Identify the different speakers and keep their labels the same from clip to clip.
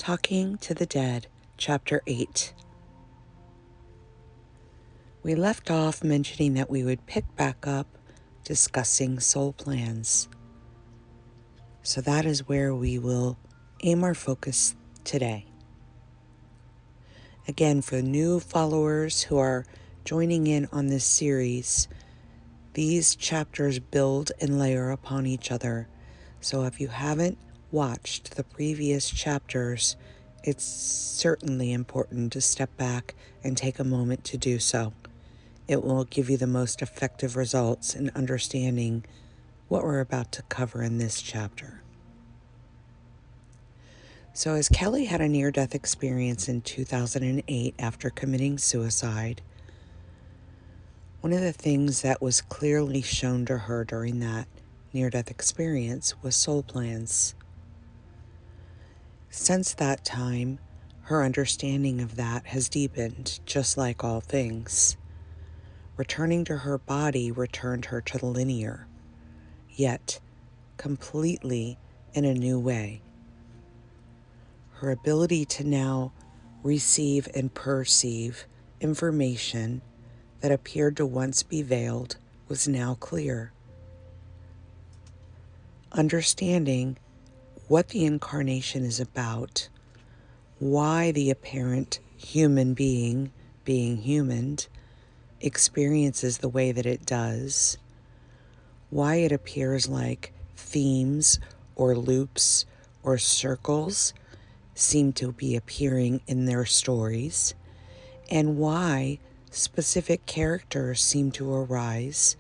Speaker 1: Talking to the Dead, Chapter 8. We left off mentioning that we would pick back up discussing soul plans. So that is where we will aim our focus today. Again, for new followers who are joining in on this series, these chapters build and layer upon each other. So if you haven't watched the previous chapters, it's certainly important to step back and take a moment to do so. It will give you the most effective results in understanding what we're about to cover in this chapter. So as Kelly had a near-death experience in 2008 after committing suicide, one of the things that was clearly shown to her during that near-death experience was soul plans. Since that time, her understanding of that has deepened, just like all things. Returning to her body returned her to the linear, yet completely in a new way. Her ability to now receive and perceive information that appeared to once be veiled was now clear. Understanding what the incarnation is about, why the apparent human being humaned, experiences the way that it does, why it appears like themes or loops or circles seem to be appearing in their stories, and why specific characters seem to arise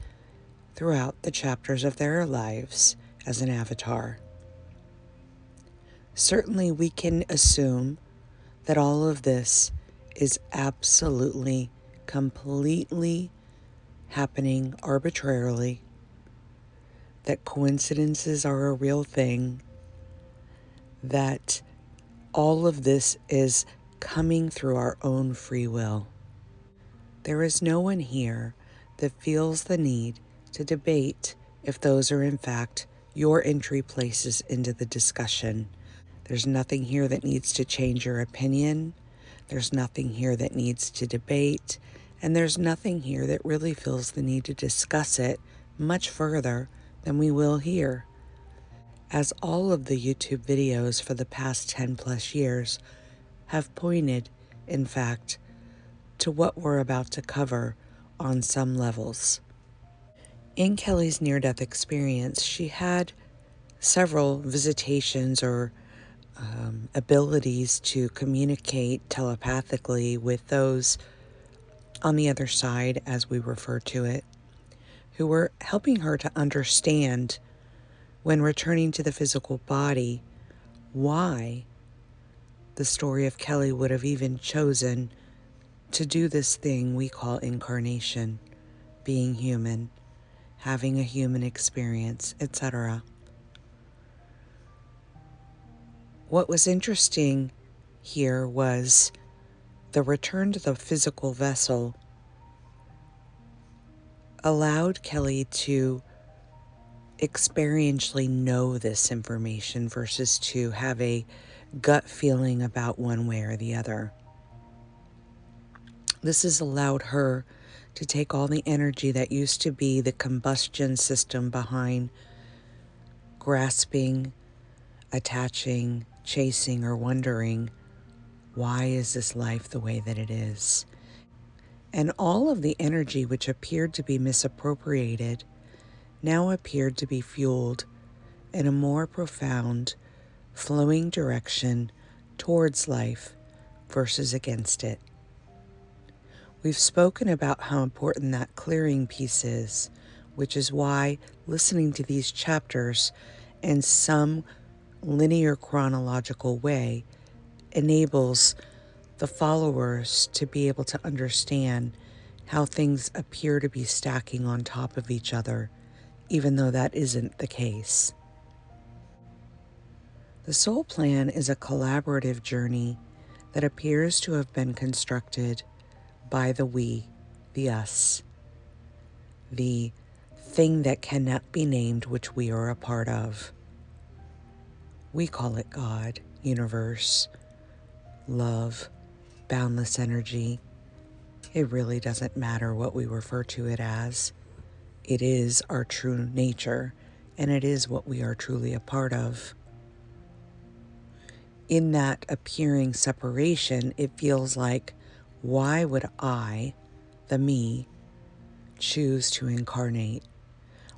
Speaker 1: throughout the chapters of their lives as an avatar. Certainly we can assume that all of this is absolutely, completely happening arbitrarily, that coincidences are a real thing, that all of this is coming through our own free will. There is no one here that feels the need to debate if those are in fact your entry places into the discussion. There's nothing here that needs to change your opinion. There's nothing here that needs to debate. And there's nothing here that really feels the need to discuss it much further than we will here. As all of the YouTube videos for the past 10 plus years have pointed, in fact, to what we're about to cover on some levels. In Kelly's near-death experience, she had several visitations or abilities to communicate telepathically with those on the other side, as we refer to it, who were helping her to understand, when returning to the physical body, why the story of Kelly would have even chosen to do this thing we call incarnation, being human, having a human experience, etc. What was interesting here was the return to the physical vessel allowed Kelly to experientially know this information versus to have a gut feeling about one way or the other. This has allowed her to take all the energy that used to be the combustion system behind grasping, attaching, chasing, or wondering, why is this life the way that it is? And all of the energy which appeared to be misappropriated now appeared to be fueled in a more profound, flowing direction towards life versus against it. We've spoken about how important that clearing piece is, which is why listening to these chapters in some linear chronological way enables the followers to be able to understand how things appear to be stacking on top of each other, even though that isn't the case. The soul plan is a collaborative journey that appears to have been constructed by the we, the us, the thing that cannot be named which we are a part of. We call it God, universe, love, boundless energy. It really doesn't matter what we refer to it as. It is our true nature, and it is what we are truly a part of. In that appearing separation, it feels like, why would I, the me, choose to incarnate?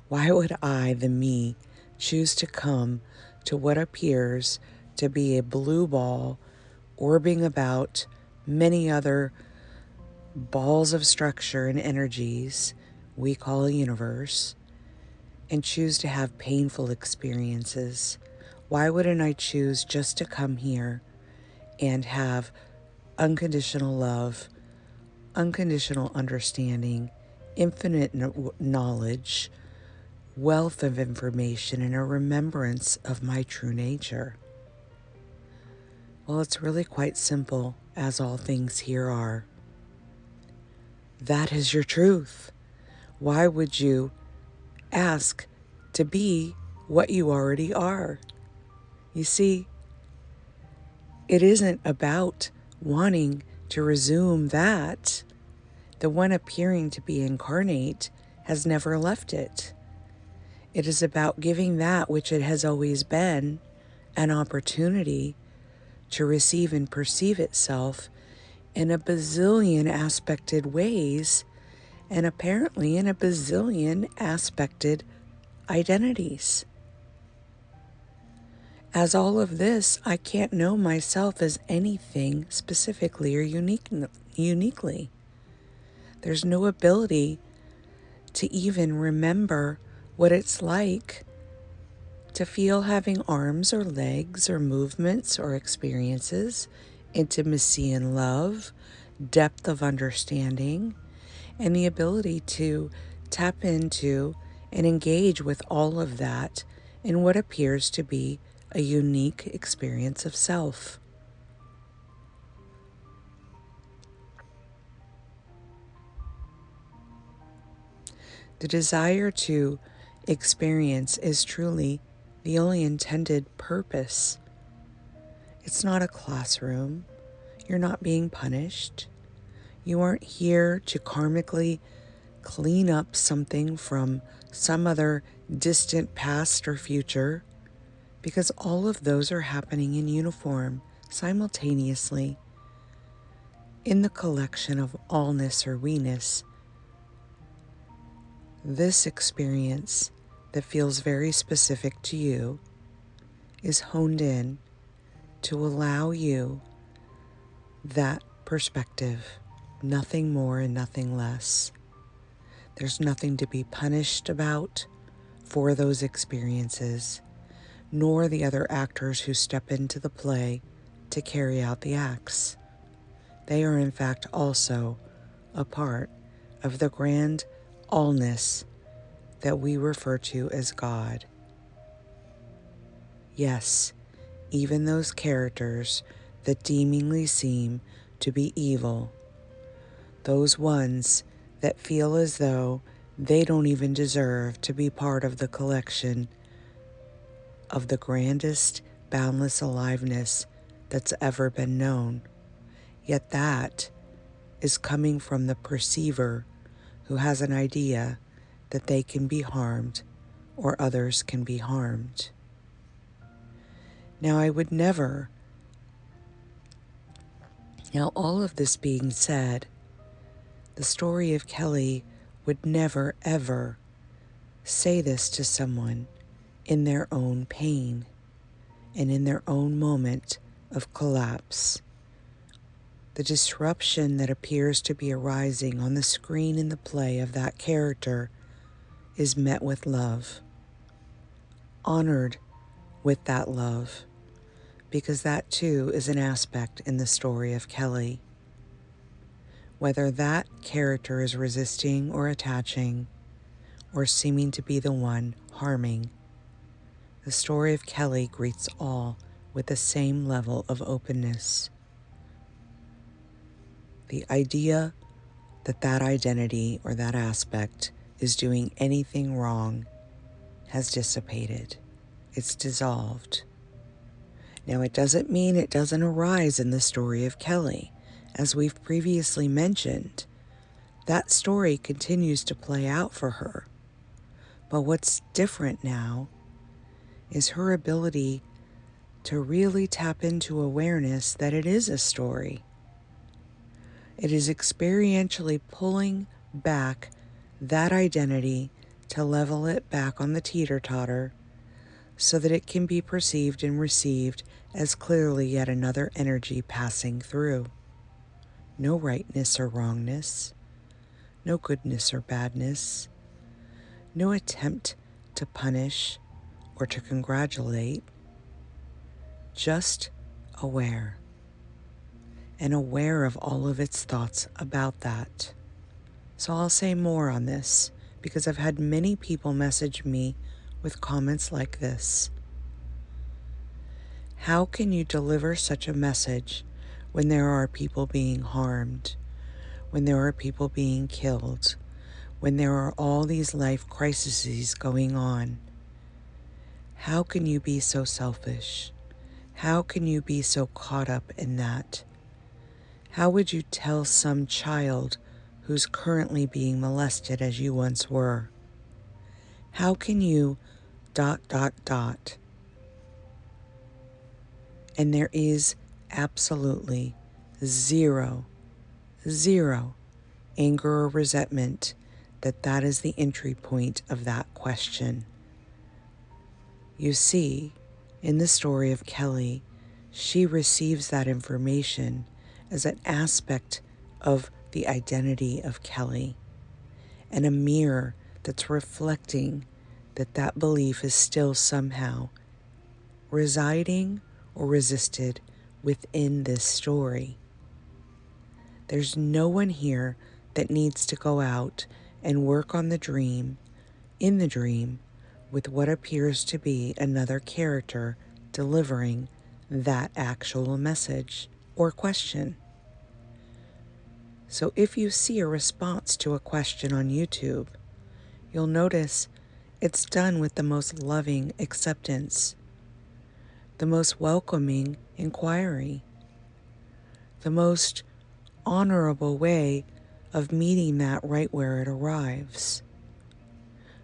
Speaker 1: Why would I, the me, choose to come to what appears to be a blue ball orbiting about many other balls of structure and energies we call a universe, and choose to have painful experiences? Why wouldn't I choose just to come here and have unconditional love, unconditional understanding, infinite knowledge, wealth of information, and a remembrance of my true nature? Well, it's really quite simple, as all things here are. That is your truth. Why would you ask to be what you already are? You see, it isn't about wanting to resume that. The one appearing to be incarnate has never left it. It is about giving that which it has always been an opportunity to receive and perceive itself in a bazillion aspected ways, and apparently in a bazillion aspected identities. As all of this, I can't know myself as anything specifically or uniquely. There's no ability to even remember what it's like to feel having arms or legs or movements or experiences, intimacy and love, depth of understanding, and the ability to tap into and engage with all of that in what appears to be a unique experience of self. The desire to experience is truly the only intended purpose. It's not a classroom. You're not being punished. You aren't here to karmically clean up something from some other distant past or future, because all of those are happening in uniform, simultaneously, in the collection of allness or we-ness. This experience that feels very specific to you is honed in to allow you that perspective, nothing more and nothing less. There's nothing to be punished about for those experiences, nor the other actors who step into the play to carry out the acts. They are in fact also a part of the grand allness that we refer to as God. Yes, even those characters that deemingly seem to be evil, those ones that feel as though they don't even deserve to be part of the collection of the grandest, boundless aliveness that's ever been known. Yet that is coming from the perceiver who has an idea that they can be harmed or others can be harmed. Now, all of this being said, the story of Kelly would never, ever say this to someone in their own pain and in their own moment of collapse. The disruption that appears to be arising on the screen in the play of that character is met with love, honored with that love, because that too is an aspect in the story of Kelly. Whether that character is resisting or attaching or seeming to be the one harming, the story of Kelly greets all with the same level of openness. The idea that that identity or that aspect is doing anything wrong has dissipated. It's dissolved. Now, it doesn't mean it doesn't arise in the story of Kelly. As we've previously mentioned, that story continues to play out for her. But what's different now is her ability to really tap into awareness that it is a story. It is experientially pulling back that identity to level it back on the teeter-totter so that it can be perceived and received as clearly yet another energy passing through. No rightness or wrongness, no goodness or badness, no attempt to punish or to congratulate, just aware, and aware of all of its thoughts about that. So I'll say more on this because I've had many people message me with comments like this. How can you deliver such a message when there are people being harmed, when there are people being killed, when there are all these life crises going on? How can you be so selfish? How can you be so caught up in that? How would you tell some child who's currently being molested as you once were? How can you ... And there is absolutely zero anger or resentment that is the entry point of that question. You see, in the story of Kelly, she receives that information as an aspect of the identity of Kelly and a mirror that's reflecting that belief is still somehow residing or resisted within this story. There's no one here that needs to go out and work on the dream, in the dream, with what appears to be another character delivering that actual message or question. So if you see a response to a question on YouTube, you'll notice it's done with the most loving acceptance, the most welcoming inquiry, the most honorable way of meeting that right where it arrives.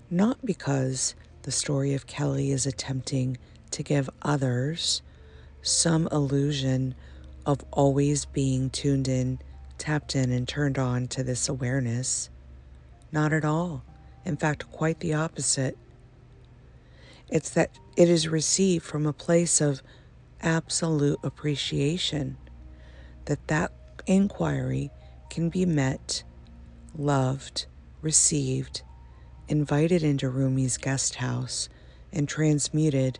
Speaker 1: Not because the story of Kelly is attempting to give others some illusion of always being tuned in, tapped in, and turned on to this awareness. Not at all. In fact, quite the opposite. It's that it is received from a place of absolute appreciation, that inquiry can be met, loved, received, invited into Rumi's guest house, and transmuted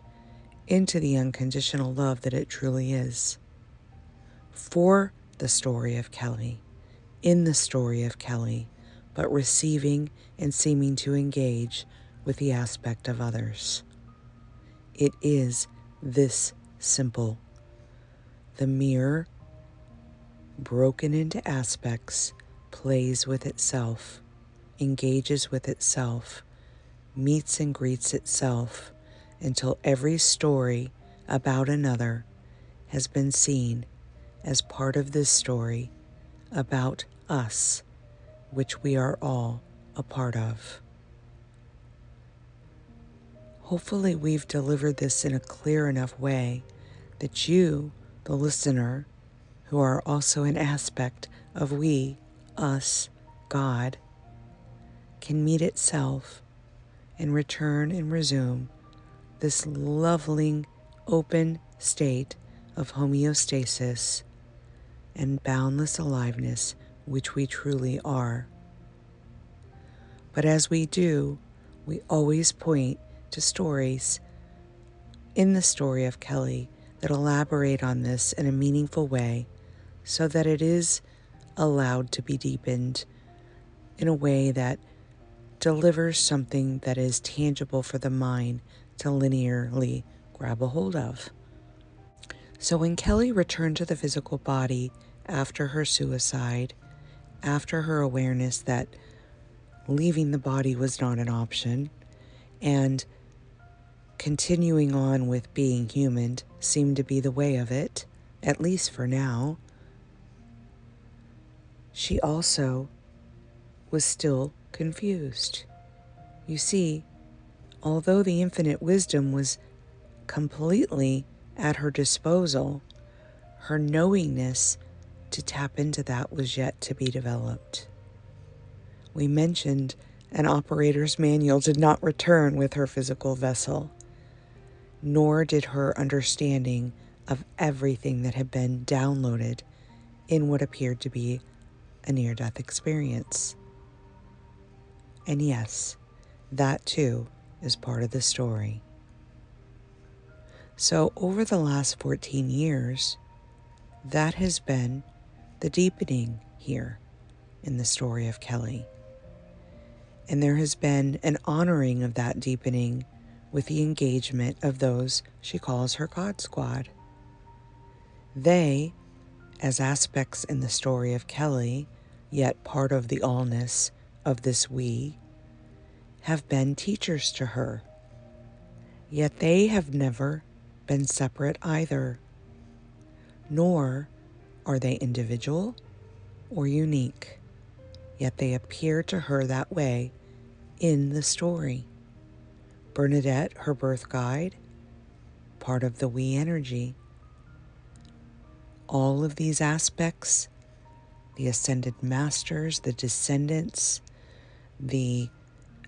Speaker 1: into the unconditional love that it truly is. For the story of Kelly, in the story of Kelly, but receiving and seeming to engage with the aspect of others. It is this simple. The mirror, broken into aspects, plays with itself, engages with itself, meets and greets itself, until every story about another has been seen as part of this story about us, which we are all a part of. Hopefully we've delivered this in a clear enough way that you, the listener, who are also an aspect of we, us, God, can meet itself and return and resume this lovely, open state of homeostasis and boundless aliveness, which we truly are. But as we do, we always point to stories in the story of Kelly that elaborate on this in a meaningful way so that it is allowed to be deepened in a way that delivers something that is tangible for the mind to linearly grab a hold of. So when Kelly returned to the physical body after her suicide, after her awareness that leaving the body was not an option, and continuing on with being human seemed to be the way of it, at least for now. She also was still confused. You see, although the infinite wisdom was completely at her disposal, her knowingness to tap into that was yet to be developed. We mentioned an operator's manual did not return with her physical vessel, nor did her understanding of everything that had been downloaded in what appeared to be a near-death experience. And yes, that too is part of the story. So over the last 14 years, that has been the deepening here in the story of Kelly. And there has been an honoring of that deepening with the engagement of those she calls her God Squad. They, as aspects in the story of Kelly, yet part of the allness of this we, have been teachers to her. Yet they have never been separate either, nor are they individual or unique, yet they appear to her that way in the story. Bernadette, her birth guide, part of the we energy. All of these aspects, the ascended masters, the descendants, the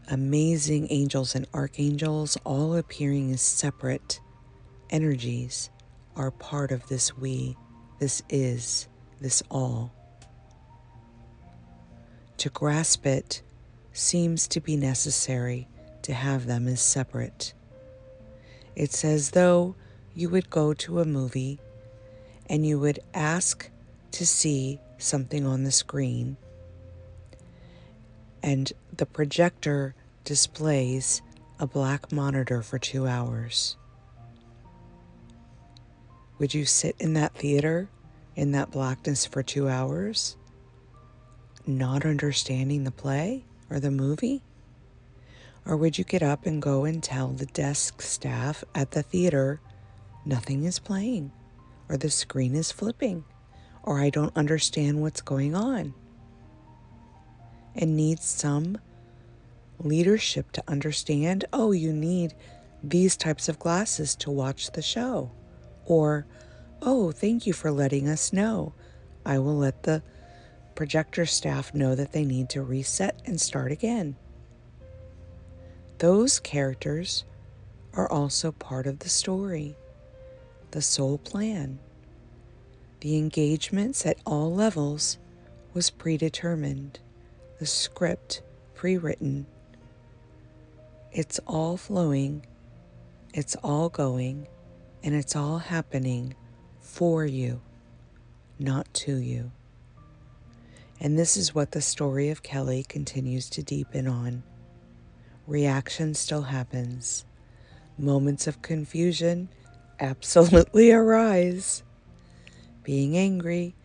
Speaker 1: amazing angels and archangels, all appearing as separate energies, are part of this we, this is, this all. To grasp it seems to be necessary to have them as separate. It's as though you would go to a movie and you would ask to see something on the screen, and the projector displays a black monitor for 2 hours. Would you sit in that theater, in that blackness for 2 hours, not understanding the play or the movie? Or would you get up and go and tell the desk staff at the theater, nothing is playing, or the screen is flipping, or I don't understand what's going on, and need some leadership to understand, oh, you need these types of glasses to watch the show, or, oh, thank you for letting us know. I will let the projector staff know that they need to reset and start again. Those characters are also part of the story, the soul plan. The engagements at all levels was predetermined, the script pre-written. It's all flowing, it's all going, and it's all happening for you, not to you. And this is what the story of Kelly continues to deepen on. Reaction still happens. Moments of confusion absolutely arise. Being angry,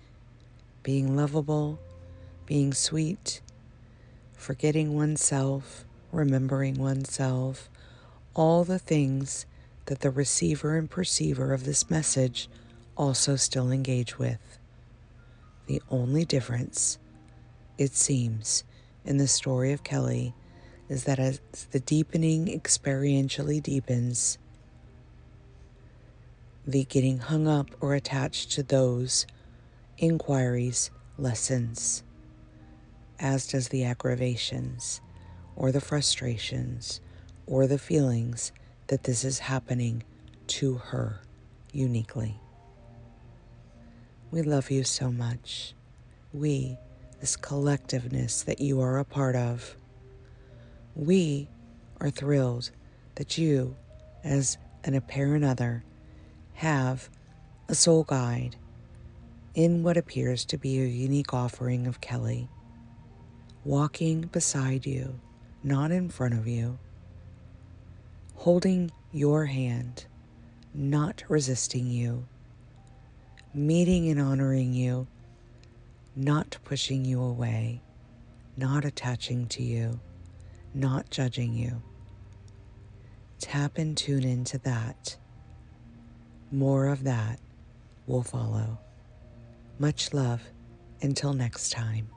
Speaker 1: being lovable, being sweet, forgetting oneself, remembering oneself, all the things that the receiver and perceiver of this message also still engage with. The only difference, it seems, in the story of Kelly is that as the deepening experientially deepens, the getting hung up or attached to those inquiries lessens, as does the aggravations or the frustrations or the feelings that this is happening to her uniquely. We love you so much. We, this collectiveness that you are a part of, we are thrilled that you, as an apparent other, have a soul guide in what appears to be a unique offering of Kelly, walking beside you, not in front of you, holding your hand, not resisting you, meeting and honoring you, not pushing you away, not attaching to you, not judging you. tap and tune into that. More of that will follow. Much love. Until next time.